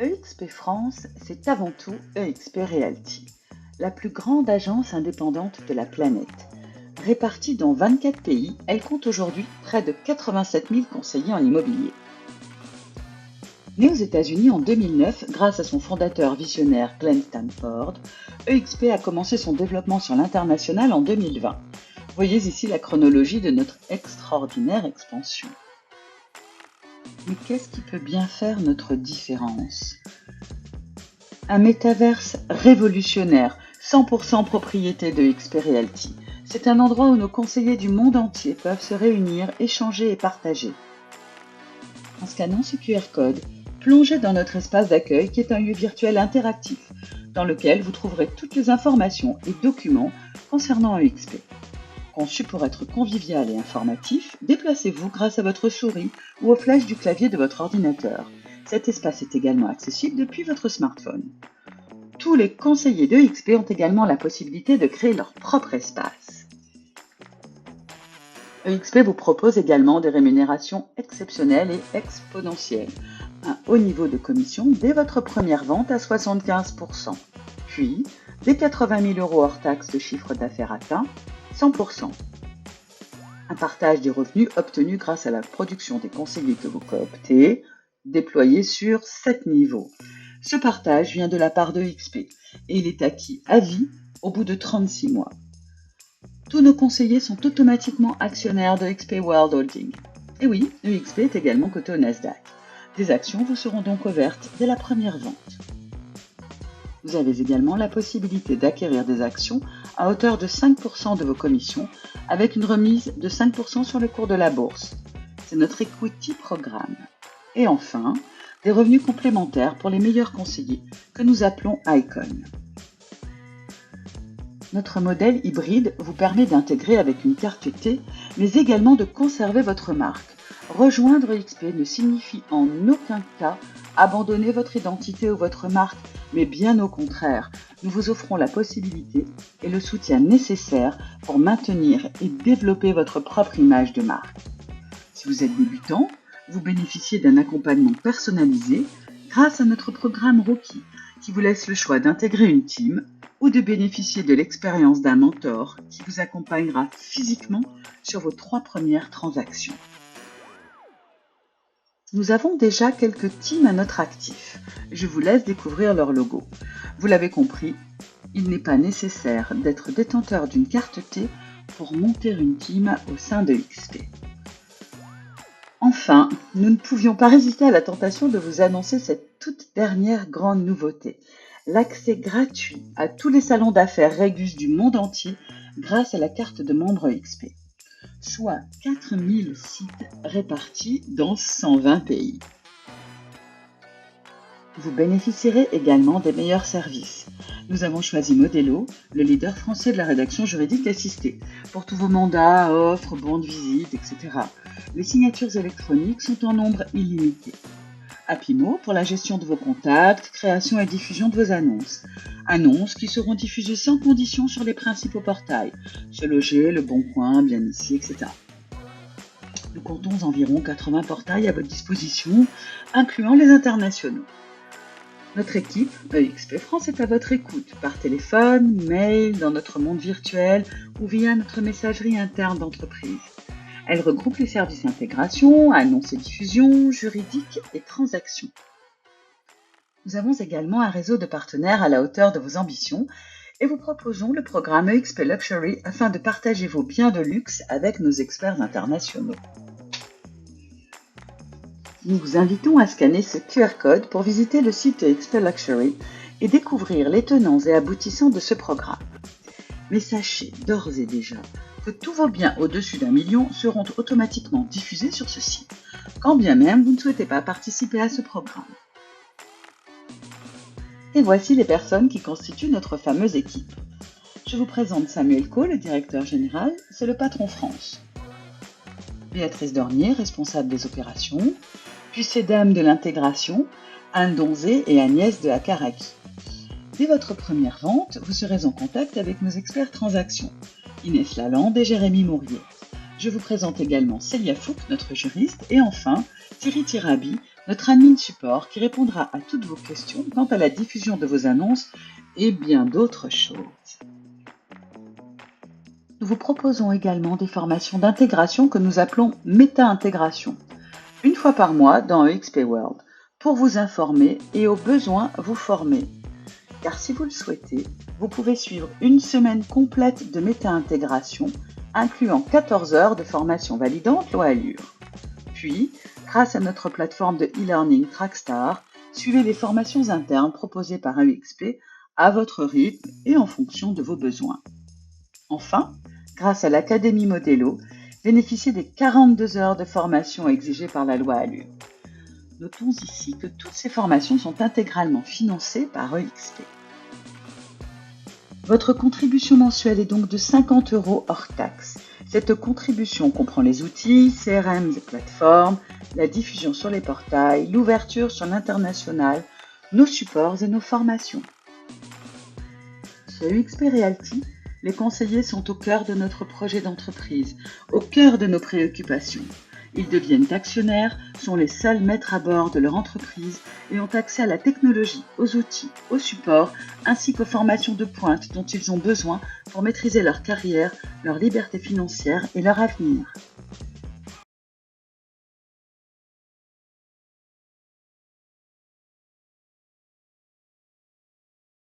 EXP France, c'est avant tout EXP Realty, la plus grande agence indépendante de la planète. Répartie dans 24 pays, elle compte aujourd'hui près de 87 000 conseillers en immobilier. Née aux États-Unis en 2009 grâce à son fondateur visionnaire Glenn Stanford, EXP a commencé son développement sur l'international en 2020. Voyez ici la chronologie de notre extraordinaire expansion. Mais qu'est-ce qui peut bien faire notre différence? Un métaverse révolutionnaire, 100% propriété de EXP Realty. C'est un endroit où nos conseillers du monde entier peuvent se réunir, échanger et partager. En scannant ce QR code, plongez dans notre espace d'accueil qui est un lieu virtuel interactif dans lequel vous trouverez toutes les informations et documents concernant EXP. Conçu pour être convivial et informatif, déplacez-vous grâce à votre souris ou au flash du clavier de votre ordinateur. Cet espace est également accessible depuis votre smartphone. Tous les conseillers de EXP ont également la possibilité de créer leur propre espace. EXP vous propose également des rémunérations exceptionnelles et exponentielles. Un haut niveau de commission dès votre première vente à 75%. Puis, dès 80 000 € hors taxe de chiffre d'affaires atteint, 100%. Un partage des revenus obtenus grâce à la production des conseillers que vous cooptez, déployés sur 7 niveaux. Ce partage vient de la part de EXP et il est acquis à vie au bout de 36 mois. Tous nos conseillers sont automatiquement actionnaires de EXP World Holding. Et oui, EXP est également coté au Nasdaq. Des actions vous seront donc offertes dès la première vente. Vous avez également la possibilité d'acquérir des actions à hauteur de 5% de vos commissions avec une remise de 5% sur le cours de la bourse. C'est notre Equity Programme. Et enfin, des revenus complémentaires pour les meilleurs conseillers que nous appelons Icon. Notre modèle hybride vous permet d'intégrer avec une carte T, mais également de conserver votre marque. Rejoindre EXP ne signifie en aucun cas abandonner votre identité ou votre marque, mais bien au contraire, nous vous offrons la possibilité et le soutien nécessaire pour maintenir et développer votre propre image de marque. Si vous êtes débutant, vous bénéficiez d'un accompagnement personnalisé grâce à notre programme Rookie, qui vous laisse le choix d'intégrer une team ou de bénéficier de l'expérience d'un mentor qui vous accompagnera physiquement sur vos 3 premières transactions. Nous avons déjà quelques teams à notre actif. Je vous laisse découvrir leur logo. Vous l'avez compris, il n'est pas nécessaire d'être détenteur d'une carte T pour monter une team au sein de EXP. Enfin, nous ne pouvions pas résister à la tentation de vous annoncer cette toute dernière grande nouveauté. L'accès gratuit à tous les salons d'affaires Regus du monde entier grâce à la carte de membre EXP. Soit 4000 sites répartis dans 120 pays. Vous bénéficierez également des meilleurs services. Nous avons choisi Modelo, le leader français de la rédaction juridique assistée, pour tous vos mandats, offres, bons de visite, etc. Les signatures électroniques sont en nombre illimité. Apimo pour la gestion de vos contacts, création et diffusion de vos annonces. Annonces qui seront diffusées sans condition sur les principaux portails, Se Loger, Le Bon Coin, Bien Ici, etc. Nous comptons environ 80 portails à votre disposition, incluant les internationaux. Notre équipe, EXP France, est à votre écoute, par téléphone, mail, dans notre monde virtuel ou via notre messagerie interne d'entreprise. Elle regroupe les services intégration, annonces et diffusion, juridiques et transactions. Nous avons également un réseau de partenaires à la hauteur de vos ambitions et vous proposons le programme EXP Luxury afin de partager vos biens de luxe avec nos experts internationaux. Nous vous invitons à scanner ce QR code pour visiter le site EXP Luxury et découvrir les tenants et aboutissants de ce programme. Mais sachez d'ores et déjà que tous vos biens au-dessus d'1 million seront automatiquement diffusés sur ce site, quand bien même vous ne souhaitez pas participer à ce programme. Et voici les personnes qui constituent notre fameuse équipe. Je vous présente Samuel Coe, le directeur général, c'est le patron France. Béatrice Dornier, responsable des opérations, puis ces dames de l'intégration, Anne Donzé et Agnès de Acaraki. Dès votre première vente, vous serez en contact avec nos experts transactions, Inès Lalande et Jérémy Mourier. Je vous présente également Célia Fouque, notre juriste, et enfin Thierry Tirabi, notre admin support qui répondra à toutes vos questions quant à la diffusion de vos annonces et bien d'autres choses. Nous vous proposons également des formations d'intégration que nous appelons méta-intégration, une fois par mois dans EXP World, pour vous informer et au besoin vous former. Car si vous le souhaitez, vous pouvez suivre une semaine complète de méta-intégration, incluant 14 heures de formation validante loi Allure. Puis, grâce à notre plateforme de e-learning Trackstar, suivez les formations internes proposées par EXP à votre rythme et en fonction de vos besoins. Enfin, grâce à l'Académie Modello, bénéficiez des 42 heures de formation exigées par la loi Allure. Notons ici que toutes ces formations sont intégralement financées par EXP. Votre contribution mensuelle est donc de 50 € hors taxe. Cette contribution comprend les outils, CRM et plateformes, la diffusion sur les portails, l'ouverture sur l'international, nos supports et nos formations. Chez EXP Realty, les conseillers sont au cœur de notre projet d'entreprise, au cœur de nos préoccupations. Ils deviennent actionnaires, sont les seuls maîtres à bord de leur entreprise et ont accès à la technologie, aux outils, aux supports, ainsi qu'aux formations de pointe dont ils ont besoin pour maîtriser leur carrière, leur liberté financière et leur avenir.